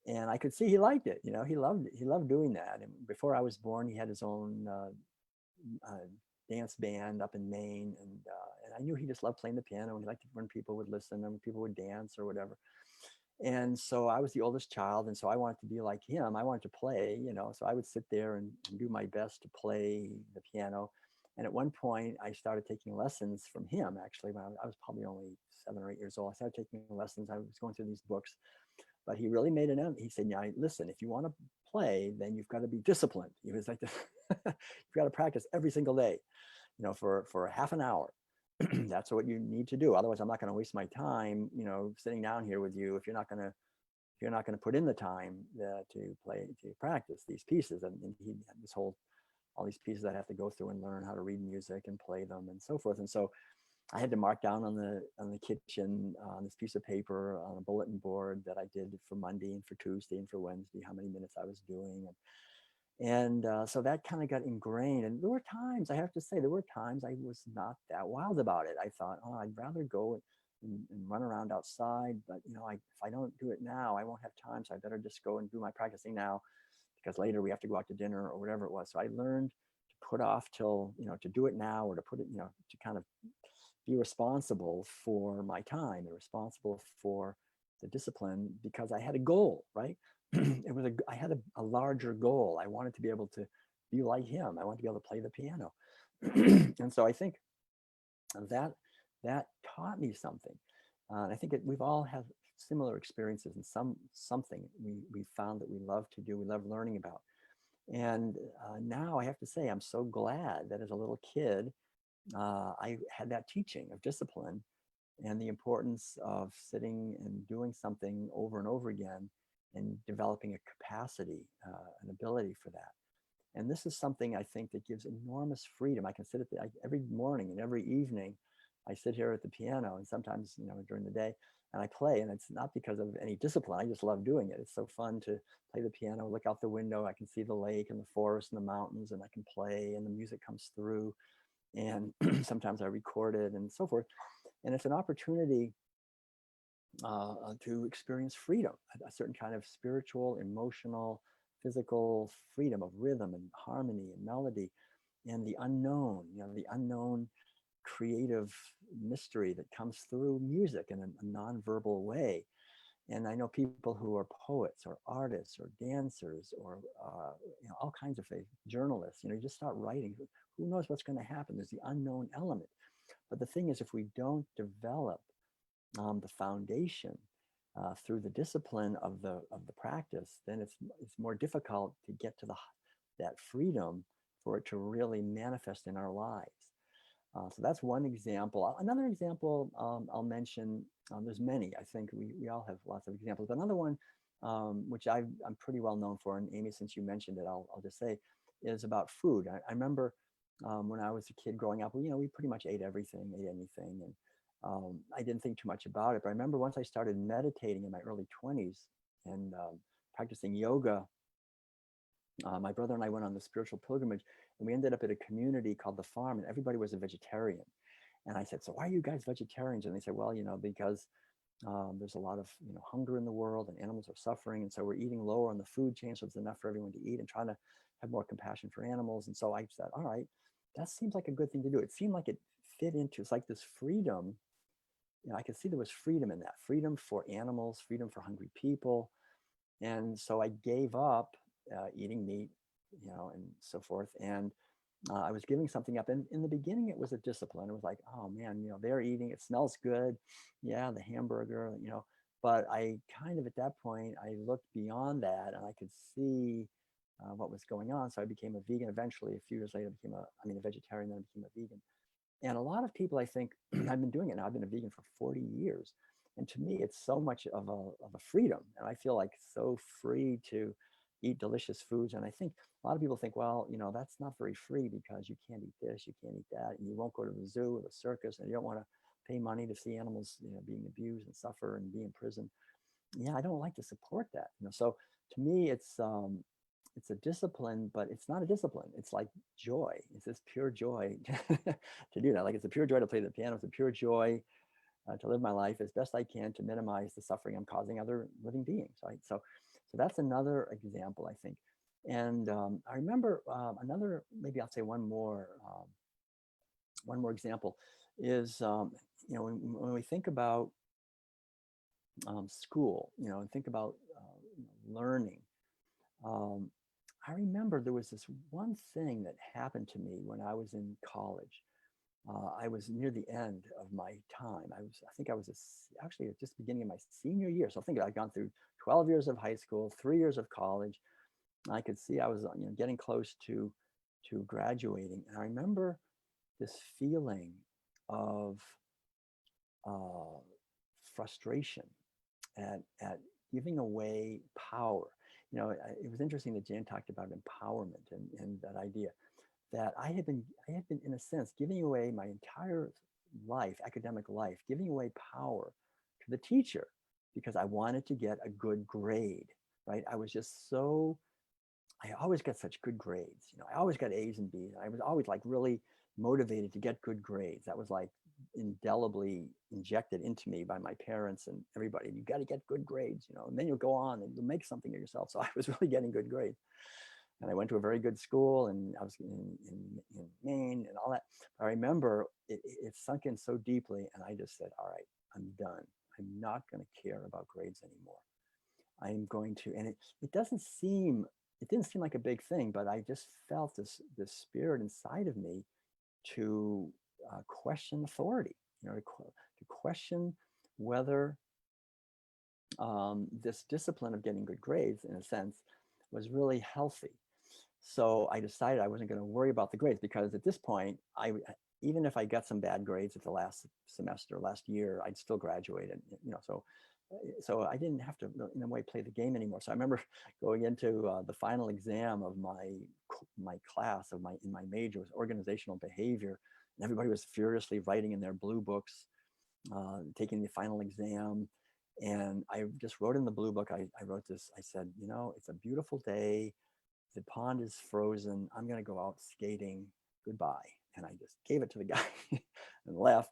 And I could see he liked it. He loved doing that. And before I was born, he had his own dance band up in Maine, and I knew he just loved playing the piano, and he liked it when people would listen and people would dance or whatever. And so I was the oldest child, and so I wanted to be like him. I wanted to play, so I would sit there and do my best to play the piano. And at one point, I started taking lessons from him, actually, when I was probably only 7 or 8 years old. I started taking lessons. I was going through these books, but he really made an effort. He said, yeah, listen, if you want to play, then you've got to be disciplined. He was like, you've got to practice every single day, for half an hour. That's what you need to do. Otherwise, I'm not going to waste my time, sitting down here with you if you're not going to put in the time to practice these pieces. And he had all these pieces I have to go through and learn how to read music and play them and so forth. And so I had to mark down on the kitchen on this piece of paper on a bulletin board that I did for Monday and for Tuesday and for Wednesday, how many minutes I was doing. And so that kind of got ingrained. And there were times, I have to say, I was not that wild about it. I thought, oh, I'd rather go and run around outside. But, if I don't do it now, I won't have time. So I better just go and do my practicing now, because later we have to go out to dinner or whatever it was. So I learned to put off till, to do it now, or to put it, to kind of be responsible for my time and responsible for the discipline, because I had a goal, right? I had a larger goal. I wanted to be able to be like him. I wanted to be able to play the piano. And so I think that taught me something. And I think we've all had similar experiences, and something we found that we love to do, we love learning about. And now I have to say, I'm so glad that as a little kid, I had that teaching of discipline and the importance of sitting and doing something over and over again and developing a capacity, an ability for that. And this is something I think that gives enormous freedom. I can sit every morning and every evening. I sit here at the piano, and sometimes, during the day, and I play. And it's not because of any discipline. I just love doing it. It's so fun to play the piano, look out the window. I can see the lake and the forest and the mountains, and I can play, and the music comes through. And sometimes I record it and so forth. And it's an opportunity to experience freedom, a certain kind of spiritual, emotional, physical freedom of rhythm and harmony and melody, and the unknown creative mystery that comes through music in a nonverbal way. And I know people who are poets or artists or dancers or all kinds of things, journalists. You just start writing. Who knows what's going to happen? There's the unknown element. But the thing is, if we don't develop the foundation through the discipline of the practice, then it's more difficult to get to that freedom for it to really manifest in our lives. So that's one example. Another example I'll mention, there's many. I think we all have lots of examples. But another one, which I'm pretty well known for, and Amy, since you mentioned it, I'll just say, is about food. I remember when I was a kid growing up, we pretty much ate everything, ate anything. And I didn't think too much about it. But I remember once I started meditating in my early 20s and practicing yoga, my brother and I went on the spiritual pilgrimage, and we ended up at a community called The Farm, and everybody was a vegetarian. And I said, so why are you guys vegetarians? And they said, well, because there's a lot of hunger in the world, and animals are suffering. And so we're eating lower on the food chain, so there's enough for everyone to eat, and trying to have more compassion for animals. And so I said, all right, that seems like a good thing to do. It seemed like it fit into, it's like this freedom. I could see there was freedom in that, freedom for animals, freedom for hungry people. And so I gave up eating meat, and so forth. And I was giving something up. And in the beginning, it was a discipline. It was like, oh man, they're eating, it smells good. Yeah, the hamburger. But I kind of, at that point, I looked beyond that and I could see what was going on. So I became a vegan. Eventually, a few years later, a vegetarian, then I became a vegan. And a lot of people, I think, I've been doing it now. I've been a vegan for 40 years. And to me, it's so much of a freedom. And I feel like so free to eat delicious foods. And I think a lot of people think, well, that's not very free because you can't eat this, you can't eat that, and you won't go to the zoo or the circus, and you don't want to pay money to see animals, being abused and suffer and be in prison. Yeah, I don't like to support that. So to me, it's a discipline, but it's not a discipline. It's like joy. It's this pure joy to do that. Like, it's a pure joy to play the piano. It's a pure joy to live my life as best I can to minimize the suffering I'm causing other living beings. Right. So that's another example, I think. And I remember maybe I'll say one more example is, when we think about school, and think about learning. I remember there was this one thing that happened to me when I was in college. I was near the end of my time. I think I was actually at just the beginning of my senior year. So I think I'd gone through 12 years of high school, 3 years of college. I could see I was getting close to graduating. And I remember this feeling of frustration at giving away power. It was interesting that Jan talked about empowerment and that idea that I had been in a sense giving away my entire life, academic life, giving away power to the teacher because I wanted to get a good grade, right? I always got such good grades. I always got A's and B's. I was always like really motivated to get good grades. That was like indelibly injected into me by my parents and everybody. You got to get good grades, and then you'll go on and you'll make something of yourself. So I was really getting good grades. And I went to a very good school, and I was in Maine and all that. But I remember it sunk in so deeply, and I just said, all right, I'm done. I'm not going to care about grades anymore. I'm going to, and it didn't seem like a big thing, but I just felt this spirit inside of me to question authority, to question whether this discipline of getting good grades, in a sense, was really healthy. So I decided I wasn't going to worry about the grades, because at this point, even if I got some bad grades at the last year, I'd still graduated. So I didn't have to, in a way, play the game anymore. So I remember going into the final exam of my class in my major was organizational behavior, and everybody was furiously writing in their blue books, taking the final exam. And I just wrote in the blue book, I wrote this, I said, it's a beautiful day. The pond is frozen. I'm going to go out skating. Goodbye. And I just gave it to the guy and left.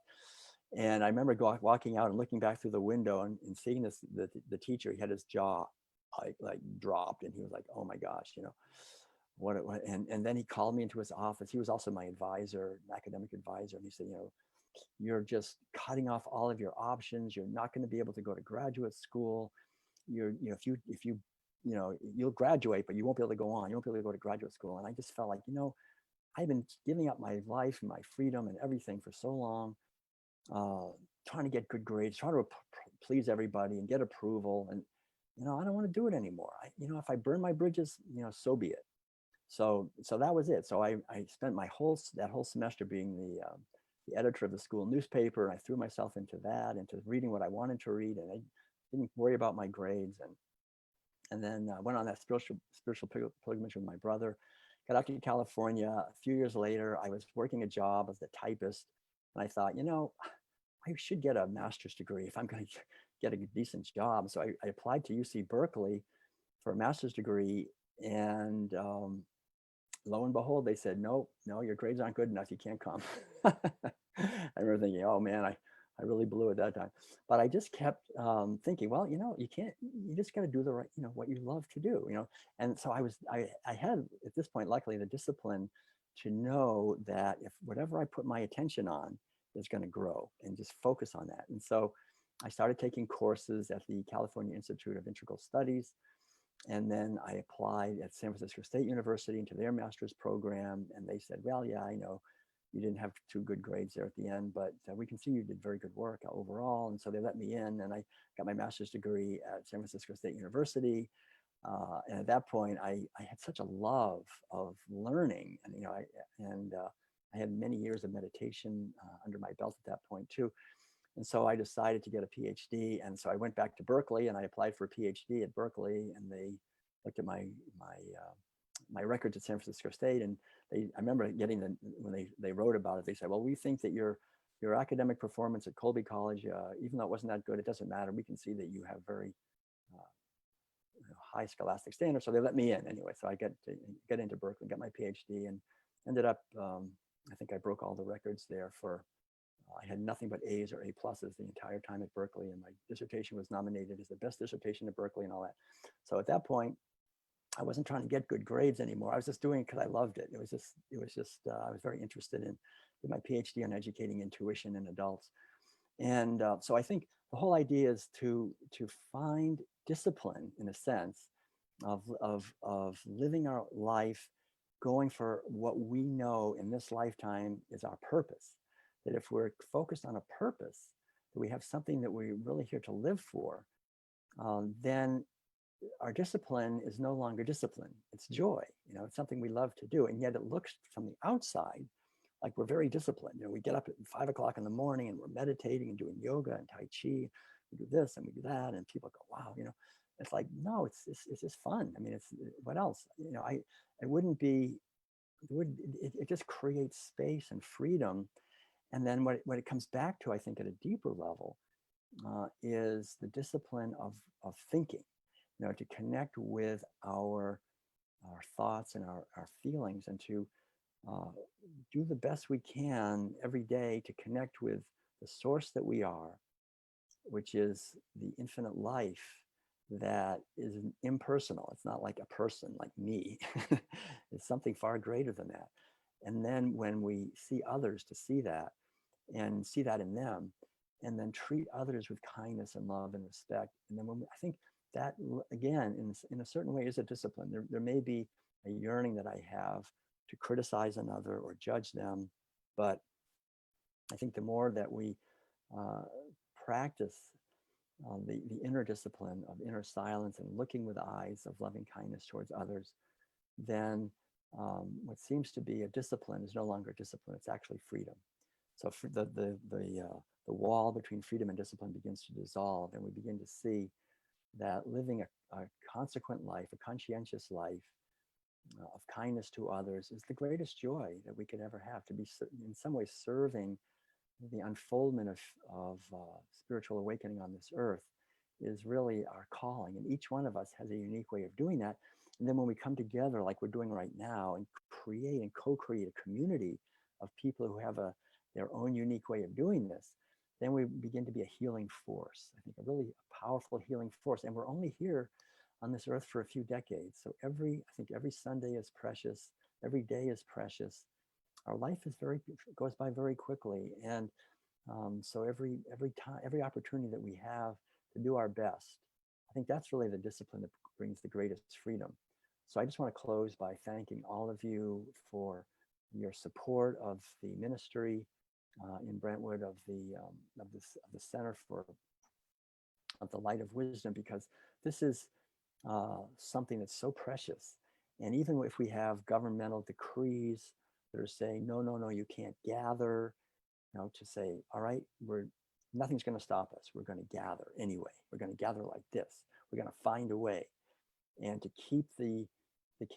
And I remember walking out and looking back through the window and seeing the teacher. He had his jaw like dropped, and he was like, oh my gosh, what. And then he called me into his office. He was also my advisor, academic advisor. And he said, you're just cutting off all of your options. You're not going to be able to go to graduate school. If you'll graduate, but you won't be able to go on. You won't be able to go to graduate school. And I just felt like, I've been giving up my life and my freedom and everything for so long, trying to get good grades, trying to please everybody and get approval. And, I don't want to do it anymore. If I burn my bridges, so be it. So that was it. So I spent that whole semester being the editor of the school newspaper. And I threw myself into reading what I wanted to read. And I didn't worry about my grades. And then went on that spiritual pilgrimage with my brother. Got out to California. A few years later, I was working a job as a typist. And I thought, I should get a master's degree if I'm going to get a decent job. So I applied to UC Berkeley for a master's degree. And lo and behold, they said, no, your grades aren't good enough. You can't come. I remember thinking, oh man, I really blew it that time. But I just kept thinking, well, you just got to do the right, what you love to do, And so I had at this point, luckily, the discipline to know that if whatever I put my attention on is going to grow, and just focus on that. And so I started taking courses at the California Institute of Integral Studies. And then I applied at San Francisco State University into their master's program. And they said, well, yeah, I know you didn't have too good grades there at the end, but we can see you did very good work overall. And so they let me in, and I got my master's degree at San Francisco State University. And at that point, I had such a love of learning, and I had many years of meditation under my belt at that point too. And so I decided to get a PhD. And so I went back to Berkeley and I applied for a PhD at Berkeley, and they looked at my records at San Francisco State. And I remember getting when they wrote about it, they said, well, we think that your academic performance at Colby College, even though it wasn't that good, it doesn't matter. We can see that you have very high scholastic standards. So they let me in anyway. So I get into Berkeley, got my PhD, and ended up, I think I broke all the records there for, I had nothing but A's or A pluses the entire time at Berkeley, and my dissertation was nominated as the best dissertation at Berkeley and all that. So at that point, I wasn't trying to get good grades anymore. I was just doing it because I loved it. It was just I was very interested in my PhD on educating intuition in adults. And so I think the whole idea is to find discipline, in a sense, of living our life, going for what we know in this lifetime is our purpose. That if we're focused on a purpose, that we have something that we're really here to live for, then our discipline is no longer discipline. It's joy. It's something we love to do. And yet it looks from the outside like we're very disciplined. We get up at 5 o'clock in the morning and we're meditating and doing yoga and Tai Chi. We do this and we do that. And people go, wow, it's like, no, it's just fun. I mean, it's what else? It wouldn't be, it just creates space and freedom. And then what it comes back to, I think, at a deeper level, is the discipline of thinking, to connect with our thoughts and our feelings, and to do the best we can every day to connect with the source that we are, which is the infinite life that is impersonal. It's not like a person like me. It's something far greater than that. And then when we see others, to see that and see that in them, and then treat others with kindness and love and respect. And then I think that, again, in a certain way, is a discipline. There may be a yearning that I have to criticize another or judge them, but I think the more that we practice the inner discipline of inner silence and looking with eyes of loving kindness towards others, then what seems to be a discipline is no longer discipline. It's actually freedom. So for the wall between freedom and discipline begins to dissolve, and we begin to see that living a consequent life, a conscientious life of kindness to others, is the greatest joy that we could ever have. To be in some way serving the unfoldment of spiritual awakening on this earth is really our calling, and each one of us has a unique way of doing that. And then when we come together like we're doing right now and create and co-create a community of people who have their own unique way of doing this, then we begin to be a healing force. I think a really powerful healing force. And we're only here on this earth for a few decades. So I think every Sunday is precious. Every day is precious. Our life goes by very quickly. And so every time, every opportunity that we have to do our best, I think that's really the discipline that brings the greatest freedom. So I just want to close by thanking all of you for your support of the ministry in Brentwood, of the Center of the Light of Wisdom, because this is something that's so precious. And even if we have governmental decrees that are saying, no, you can't gather, to say, all right, nothing's going to stop us. We're going to gather anyway. We're going to gather like this. We're going to find a way, and to keep the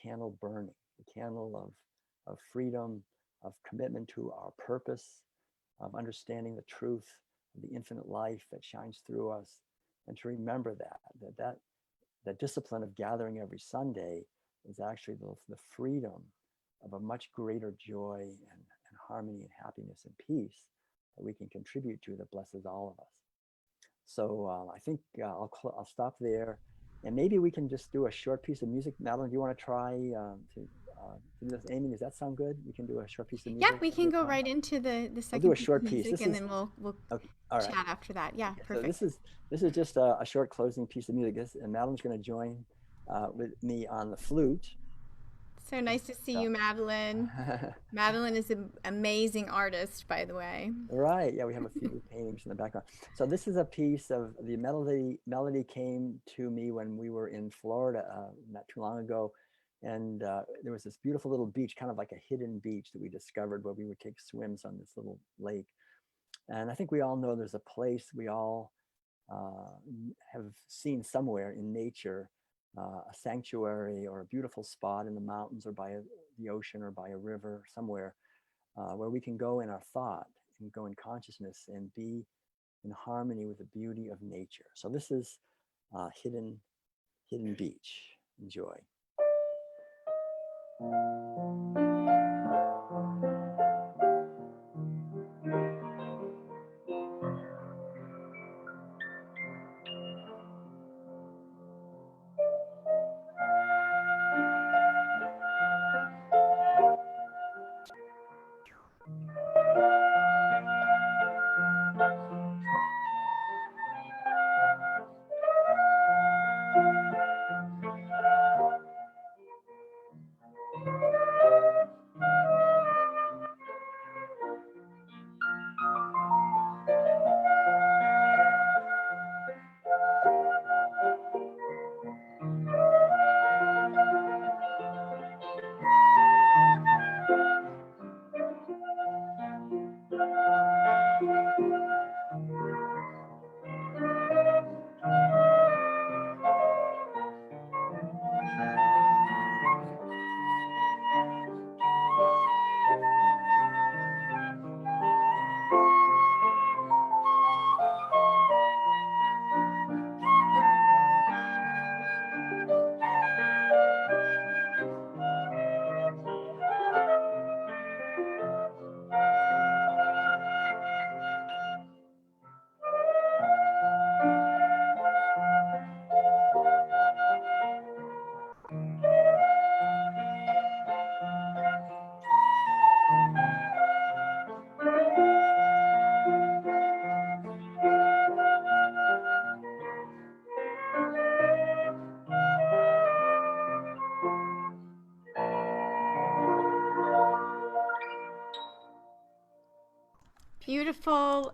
candle burning, the candle of freedom, of commitment to our purpose, of understanding the truth of the infinite life that shines through us, and to remember that discipline of gathering every Sunday is actually the freedom of a much greater joy and harmony and happiness and peace that we can contribute to, that blesses all of us. So I think I'll stop there, and maybe we can just do a short piece of music. Madeline, do you want to try to do this? Amy, does that sound good? We can do a short piece of music. Yeah, we can go right into the second do a short piece of music, piece. and then we'll okay, all right. chat after that. Yeah, Okay, perfect. So this is just a short closing piece of music. And Madeline's going to join with me on the flute. So nice to see you, Madeline. Madeline is an amazing artist, by the way. Right. Yeah, we have a few paintings in the background. So this is a piece of the melody. Melody came to me when we were in Florida not too long ago. And there was this beautiful little beach, kind of like a hidden beach that we discovered where we would take swims on this little lake. And I think we all know there's a place we all have seen somewhere in nature, a sanctuary or a beautiful spot in the mountains or by the ocean or by a river somewhere where we can go in our thought and go in consciousness and be in harmony with the beauty of nature. So this is Hidden Beach. Enjoy. Beautiful,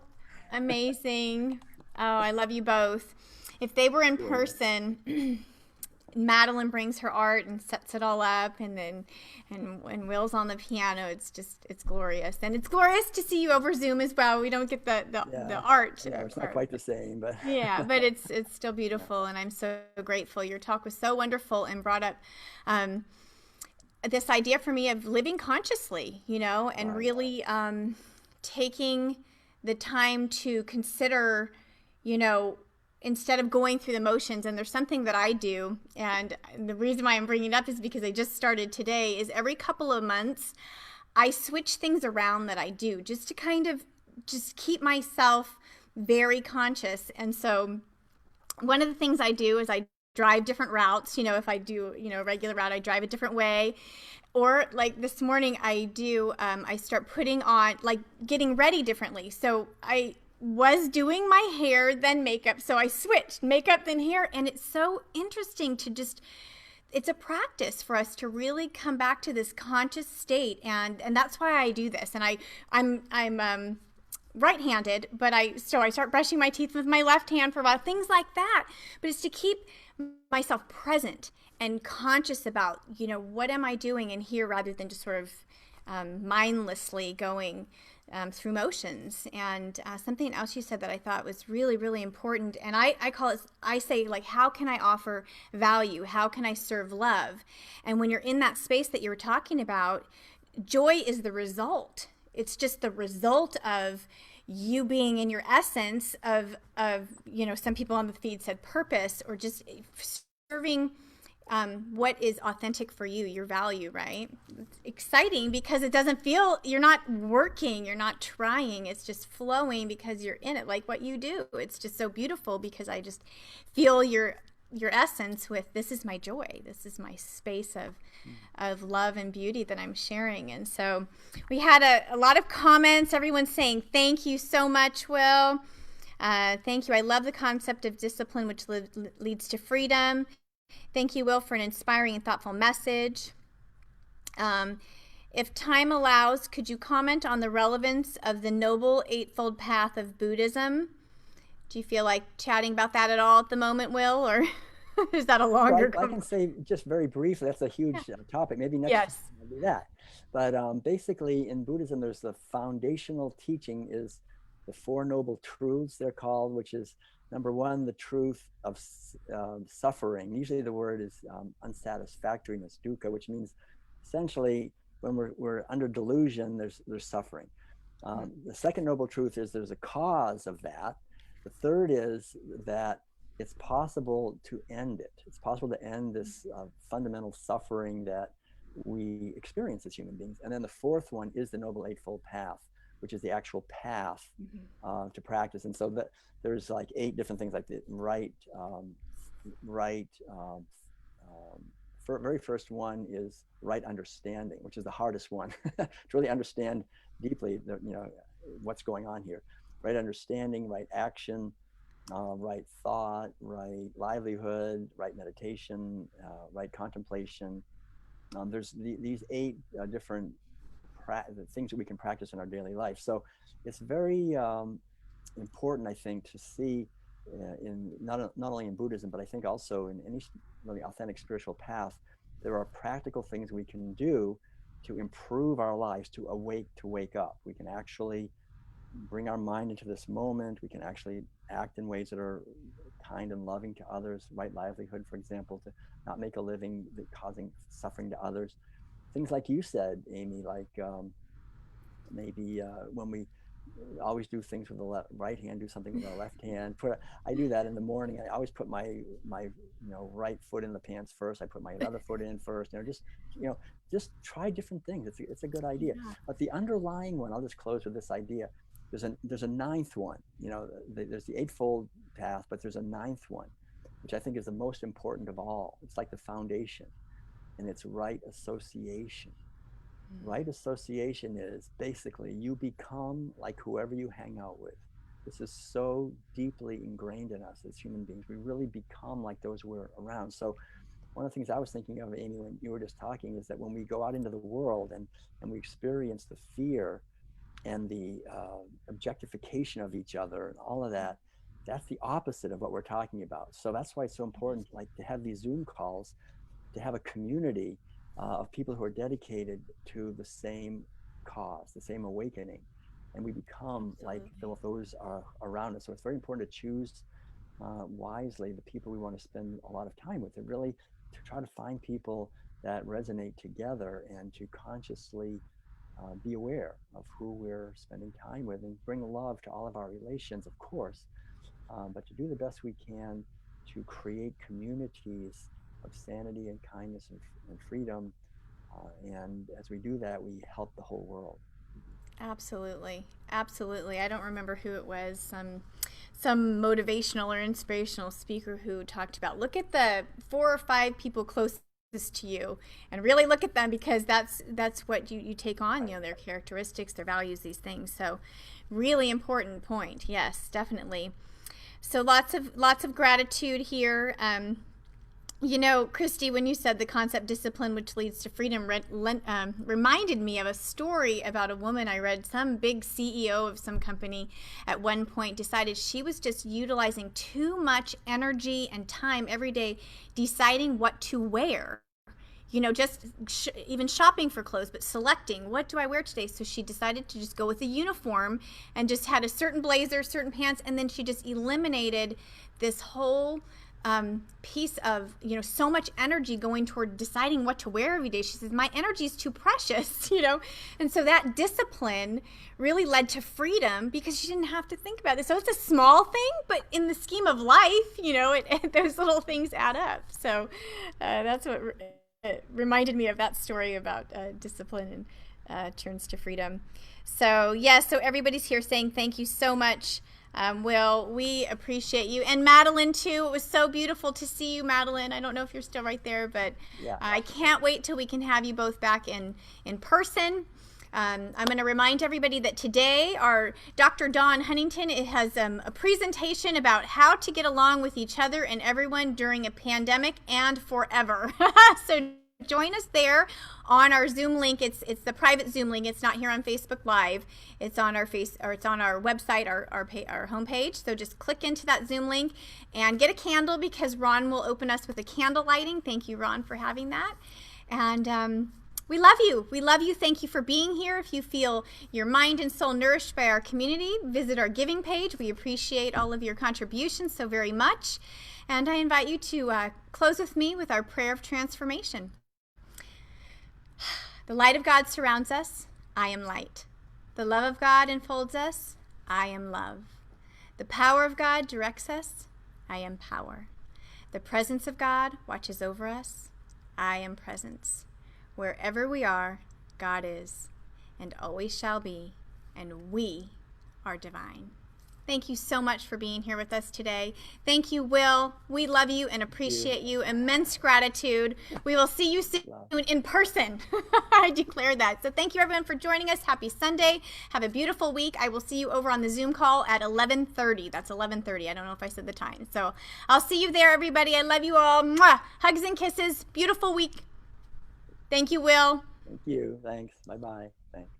amazing. Oh, I love you both. If they were in person, Madeline brings her art and sets it all up, and then and Will's on the piano. It's glorious, and it's glorious to see you over Zoom as well. We don't get the art. Yeah, it's not quite the same, but yeah, but it's still beautiful, and I'm so grateful. Your talk was so wonderful and brought up this idea for me of living consciously, and really taking the time to consider, instead of going through the motions. And there's something that I do, and the reason why I'm bringing it up is because I just started today, is every couple of months I switch things around that I do just to kind of just keep myself very conscious. And so one of the things I do is I drive different routes. If I do, a regular route, I drive a different way. Or like this morning I start putting on, like getting ready differently. So I was doing my hair, then makeup. So I switched makeup, then hair. And it's so interesting to it's a practice for us to really come back to this conscious state. And that's why I do this. And I'm right-handed, but I start brushing my teeth with my left hand for a while, things like that. But it's to keep myself present and conscious about, what am I doing in here, rather than just sort of mindlessly going through motions. And something else you said that I thought was really, really important, and I call it, I say, like, how can I offer value? How can I serve love? And when you're in that space that you were talking about, joy is the result. It's just the result of you being in your essence of some people on the feed said purpose, or just serving what is authentic for you, your value, right? It's exciting because it doesn't feel, you're not working, you're not trying, it's just flowing because you're in it, like what you do. It's just so beautiful because I just feel your essence with, this is my joy, this is my space of love and beauty that I'm sharing. And so we had a lot of comments, everyone saying thank you so much, Will. Thank you. I love the concept of discipline, which leads to freedom. Thank you, Will, for an inspiring and thoughtful message. If time allows, could you comment on the relevance of the Noble Eightfold Path of Buddhism? Do you feel like chatting about that at all at the moment, Will, or is that a longer I can say just very briefly, that's a huge topic. Maybe next Yes. time I'll do that. But basically in Buddhism, there's the foundational teaching is the Four Noble Truths, they're called, which is number one, the truth of suffering. Usually the word is unsatisfactoriness, dukkha, which means essentially when we're under delusion, there's suffering. The second noble truth is there's a cause of that. The third is that it's possible to end it. It's possible to end this fundamental suffering that we experience as human beings. And then the fourth one is the Noble Eightfold Path, which is the actual path to practice. And so that there's like 8 different things, like the very first one is right understanding, which is the hardest one to really understand deeply, what's going on here. Right understanding, right action, right thought, right livelihood, right meditation, right contemplation. There's these 8 different things that we can practice in our daily life. So it's very important, I think, to see in not only in Buddhism, but I think also in any really authentic spiritual path, there are practical things we can do to improve our lives, to wake up. We can actually bring our mind into this moment. We can actually act in ways that are kind and loving to others, right livelihood, for example, to not make a living causing suffering to others. Things like you said, Amy, like maybe when we always do things with the right hand, do something with our left hand. I do that in the morning. I always put my right foot in the pants first. I put my other foot in first. Just try different things. It's a good idea. Yeah. But the underlying one, I'll just close with this idea. There's a 9th one. There's the Eightfold Path, but there's a 9th one, which I think is the most important of all. It's like the foundation, and it's right association. Right association is basically you become like whoever you hang out with. This is so deeply ingrained in us as human beings. We really become like those we're around. So one of the things I was thinking of, Amy, when you were just talking, is that when we go out into the world and we experience the fear and the objectification of each other and all of that, that's the opposite of what we're talking about. So that's why it's so important, like, to have these Zoom calls, to have a community of people who are dedicated to the same cause, the same awakening, and we become like those are around us. So it's very important to choose wisely the people we want to spend a lot of time with, and really to try to find people that resonate together and to consciously be aware of who we're spending time with and bring love to all of our relations, of course, but to do the best we can to create communities of sanity and kindness and freedom. And as we do that, we help the whole world. Absolutely. Absolutely. I don't remember who it was, some motivational or inspirational speaker who talked about, look at the 4 or 5 people closest to you and really look at them, because that's what you take on, their characteristics, their values, these things. So really important point. Yes, definitely. So lots of gratitude here. Christy, when you said the concept discipline which leads to freedom reminded me of a story about a woman I read. Some big CEO of some company at one point decided she was just utilizing too much energy and time every day deciding what to wear. Just even shopping for clothes, but selecting, what do I wear today? So she decided to just go with a uniform and just had a certain blazer, certain pants, and then she just eliminated this whole piece of, so much energy going toward deciding what to wear every day. She says, my energy is too precious, and so that discipline really led to freedom because she didn't have to think about it. So it's a small thing, but in the scheme of life, those little things add up. So that's what reminded me of that story about discipline and turns to freedom. So so everybody's here saying thank you so much. Will, we appreciate you. And Madeline, too. It was so beautiful to see you, Madeline. I don't know if you're still right there, but yeah. I can't wait till we can have you both back in person. I'm going to remind everybody that today our Dr. Dawn Huntington has a presentation about how to get along with each other and everyone during a pandemic and forever. So join us there on our Zoom link. It's the private Zoom link. It's not here on Facebook Live. It's on our it's on our website, our homepage. So just click into that Zoom link and get a candle, because Ron will open us with a candle lighting. Thank you, Ron, for having that. And we love you. We love you. Thank you for being here. If you feel your mind and soul nourished by our community, visit our giving page. We appreciate all of your contributions so very much. And I invite you to close with me with our prayer of transformation. The light of God surrounds us. I am light. The love of God enfolds us. I am love. The power of God directs us. I am power. The presence of God watches over us. I am presence. Wherever we are, God is, and always shall be, and we are divine. Thank you so much for being here with us today. Thank you, Will. We love you and appreciate you. Immense gratitude. We will see you soon in person. I declare that. So thank you, everyone, for joining us. Happy Sunday. Have a beautiful week. I will see you over on the Zoom call at 11:30. That's 11:30. I don't know if I said the time. So I'll see you there, everybody. I love you all. Mwah! Hugs and kisses. Beautiful week. Thank you, Will. Thank you. Thanks. Bye-bye. Thanks.